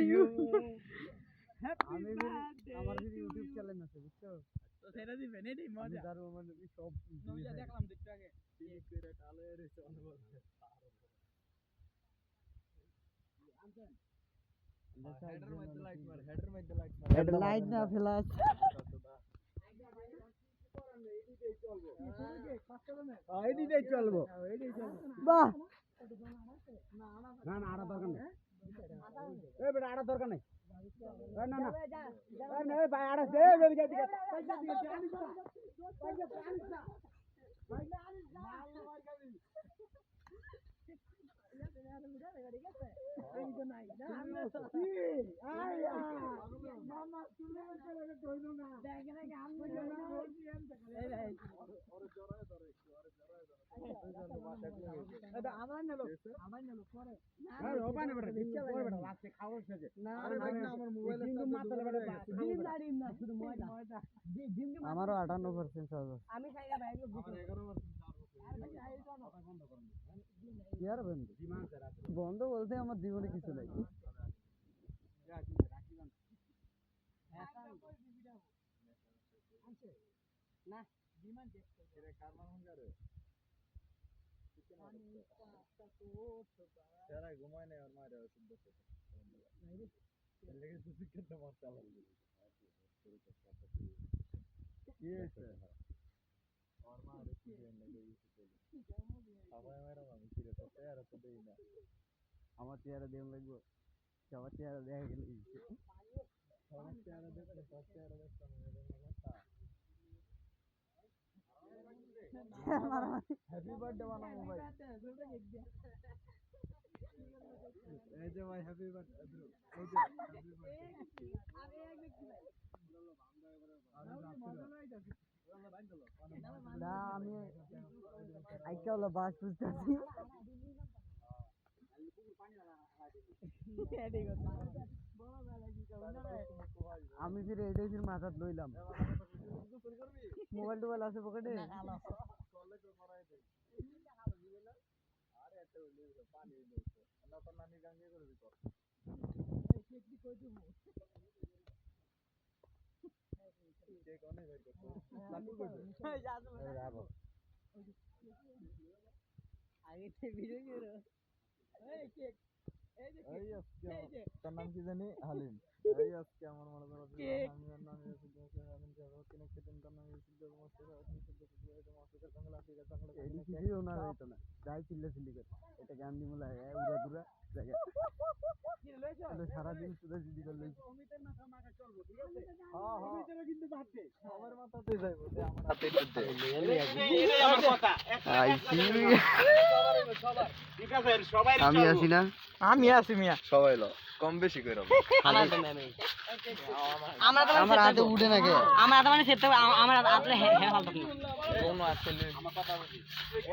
You আমি আমার YouTube channel আছে বুঝছো তো সেটা দিবেন এটাই মজা দারু মানে সব মজা দেখলাম দেখতে আগে ঠিক করে কালো এর চলে বলছে হেডের মধ্যে লাইট মার হেডের লাইট না ফ্ল্যাশ এইদিকেই চলবো বাহ না না আড়া দরকার নেই এই বেটা আড়া দরকার নেই না না না এই ভাই আড়া দে বেরি গেছে আমারও 58% আমি বন্ধ বলতে আমার জীবনে কিছু নাই ঘুমায় নেই মারে আমার চেহারা দেন লাগবো সবার চেহারা দেখা গেলে সবার চেহারা দেখলে সব চেহারা দেখতাম হ্যাপি বার্থডে বানাবো ভাই এই যে ভাই হ্যাপি বার্থডে ব্রো এই যে না আমি আইকা হলো বাস বুঝতেছি আমি ফিরে এটাই ফির মাথাত লইলাম মোবাইল টোবাইল আছে পকেটে তোর নাম কি জানি হালিম এই আজকে আমার মনে করো সারাদিন সুদা জিদি করলে আমি আছি না আমি আছি মিয়া সবাই লো কম বেশি করে আমার হাতে উঠে না কে আমার হাতে মানে সেটা আমার হাতে হ্যাঁ হালতা কোন আছে আমার কথা বলি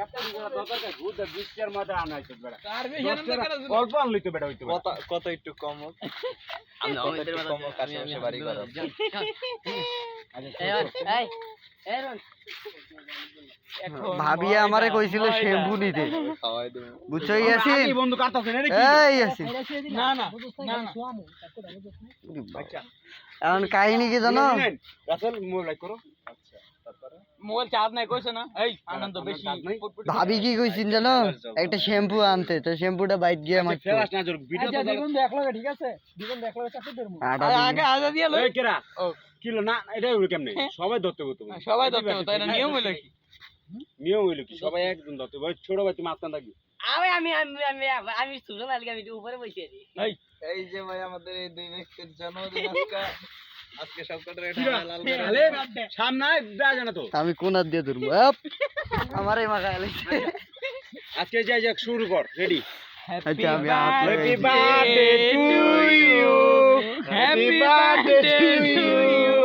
একটা দরকার গুড 20 এর মধ্যে আনাইছে বেটা অল্প আনলি তো বেটা হইতো কত একটু কম হোক আমি আমাদের কম কাছে বাড়ি করব ভাবিয়া আমারে কইছিল শ্যাম্পু নিতে বুঝছো ইয়াসিন বন্ধু কাটতাছেন এই ইয়াসিন না না না আচ্ছা এখন কাহিনী কি জানো রাসেল মোবাইল লাইক করো আচ্ছা তারপরে মোবাইল চার্জ নাই কইছ না এই আনন্দ বেশি ভাবি কি কইছিন জানো একটা শ্যাম্পু আনতে তো শ্যাম্পুটা বাইট গিয়ে আমার ফেরাস না জোর ভিডিও তো দেখুন দেখলাগে ঠিক আছে দেখুন দেখলাগে চাপতে দেব আগে আগে দিয়া লই এই কেরা কিলো না এটা হইলো কেমনে সবাই ধরতে হতো সবাই ধরতে হতো এটা নিয়ম হইলো কি নিয়ম হইলো কি সবাই একজন ধরতে ভাই ছোট ভাই তুমি মাঝখান থাকবি আমি ছোট লাগা ভিডিও উপরে বসে আছি এই যে ভাই আমাদের এই দুই ব্যক্তির জন্মদিন আজকে সবকটার এটা লাল করে সামনে দাও না তো আমি কোন হাত দিয়ে ধরবো আমারই মাখা লাগছে আজকে যাই যাক শুরু কর রেডি আচ্ছা আমি happy birthday to you happy birthday to you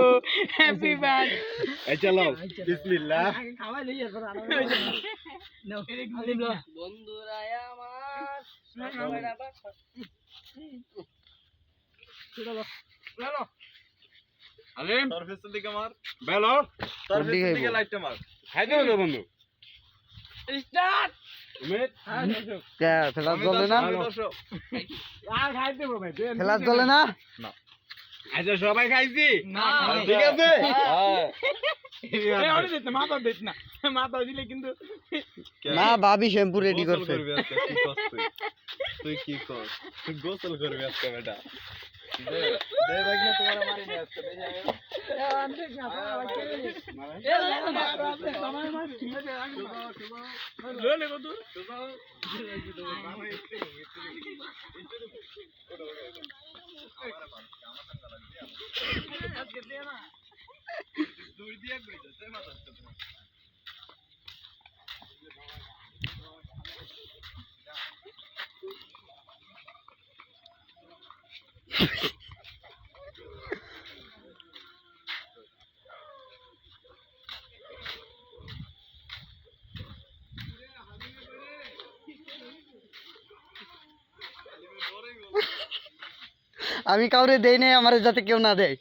happy birthday এই চলো বিসমিল্লাহ খাওয়া লই আর বন্ধুরা আমার চলো আলিম তোর ফেসের দিকে মার বেলো তোর ফেসের দিকে লাইটটা মার খাই দাও বন্ধু স্টার্ট ফেলাস চলে না, ফেলাস চলে না। আচ্ছা সবাই খাইছি না ঠিক আছে মাথা দিস না, মাথা দিলে কিন্তু না ভাবি শ্যাম্পু রেডি করছে। তুই কি কর তুই গোসল করবি আজকে বেটা আমি কাউরে দেই নাই, আমার যাতে কেউ না দেয়।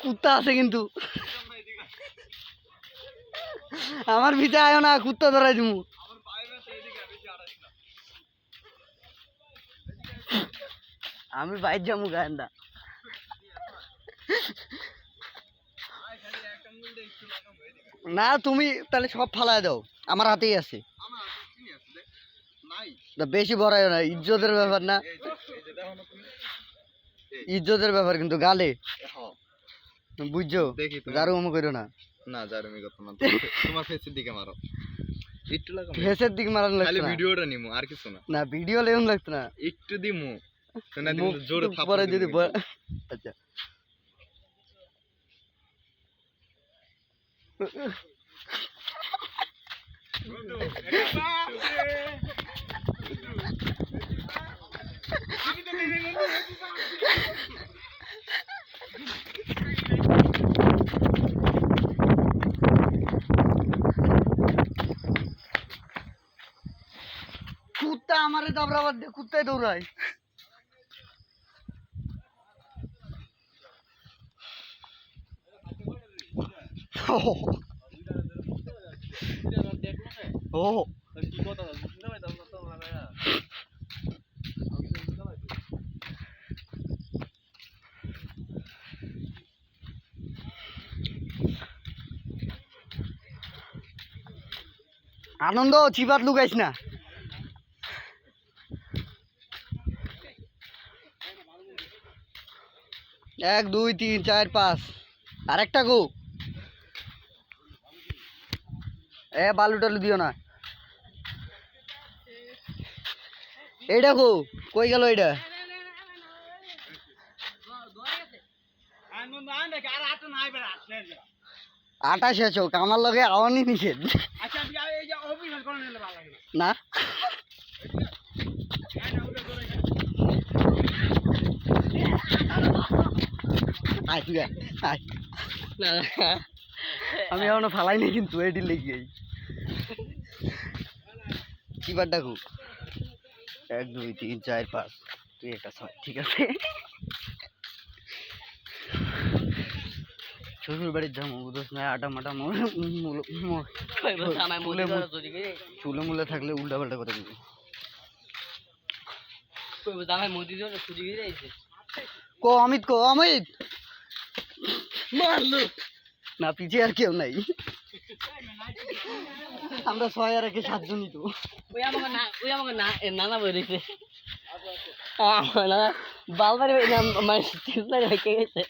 কুত্তা আছে কিন্তু, আমার ভিতরে আয় না, কুত্তা ধরাই দিমু। আমি বাইর যাবো গান্দা। না তুমি তাহলে সব ফালায় দাও, আমার হাতেই আছে। বেশি বড়াই না, ইজ্জতের ব্যাপার না, ইজ্জতের ব্যাপার কিন্তু গালে বুঝছো, গারু অমু করো না। না জারুমি কথা না, তোমার ফেসের দিকে মারো, একটু লাগা ফেসের দিকে মারানো খালি লাগতো না। ভিডিওটা নিমু আর কিছু না, না ভিডিও লেউন লাগতো না, একটু দিমু না দিমু জোরে থাপ পরে যদি আচ্ছা কুত্তা আমারে দাবরাবাদ দিয়ে কুত্তায় দৌড়ায়। ও আনন্দ চিবাত লুকাইস না। এক দুই তিন চার পাঁচ, আরেকটা গো। এ বালু টালু দিও না। এইটা গো কই গেল এইটা? আটা শেষ হোক, আমার লগে আওয়ানি নিষেধ না। আমি এখনো ফালাই নাই কিন্তু এটি লেগে কিবার ডাকু। এক দুই তিন চার পাঁচ, তুই একটা ছয়, ঠিক আছে। শ্বশুর বাড়ির যাবো বুঝোস না, আটা মাটা চুলে মুলে থাকলে উল্টা পাল্টা কথা দিবি। কো অমিত, কো অমিত মারলো না, পিছিয়ে আর কেউ নাই, আমরা 6 আর 1 7জনই তো। নানা বই রয়েছে বালবাড়ি রেখে গেছে,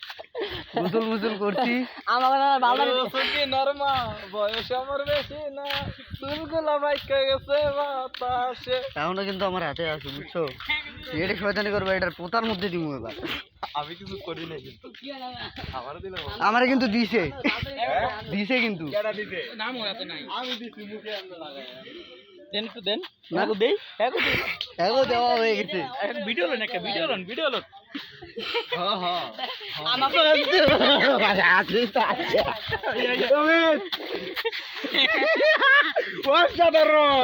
মুসুল মুসুল করছি। আমার বালবাড়ি নরমা বয়স আমার বেশি না, চুলগুলো বাইকে গেছে বাতাসে। এখনো কিন্তু আমার হাতে আছে বুঝছো, এটা শয়তানি করবো, এটার পোতার মধ্যে দিব এবার। আমি কিছু করি নাই কিন্তু আমার দিলে আমারে কিন্তু দিছে দিছে কিন্তু নাম ওরাতে নাই, আমি দিছি মুখে আমরা লাগাই দেন একটু দেন না গো দেই, এগো দেওয়া হয়ে গেছে। একটা ভিডিও লন, একটা ভিডিও লন, ভিডিও লন। হ্যাঁ হ্যাঁ আমার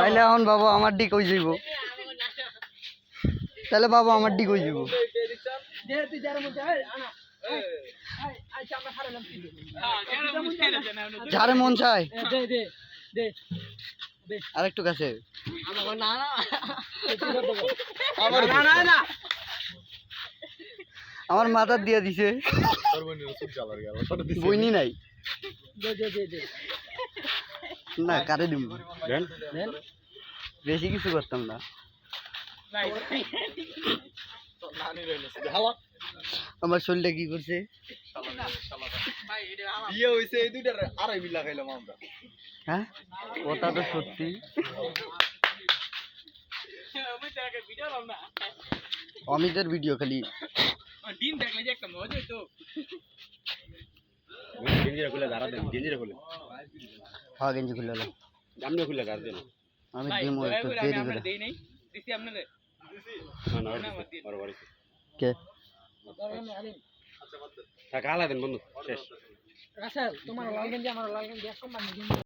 তাইলে এখন বাবা আমার দিক হয়ে যাইব, তাহলে বাবা আমার দিক হয়ে যাইব। যারে মন চায় আরেকটু কাছে না না আমার না না না আমার মাথা দিয়ে দিছে বইনি নাই না কারে দিব বেশি কিছু করতাম না আমার শরীরটা কি করছে বিয়ে হইছে এই দুইটার আড়াই বিল লাগাইলাম আমরা হ্যাঁ ওটা তো সত্যি অমিতের ভিডিও খালি ডিম দেখলে যে একটা মজা হইতো হ্যাঁ গেঞ্জি খুলে এলো আমি দিমো একটু দেরি করে দেই নাই দিছি আপনারে কে রাসেল তোমার লাল গেঞ্জি আমার লাল গেঞ্জি এক সমান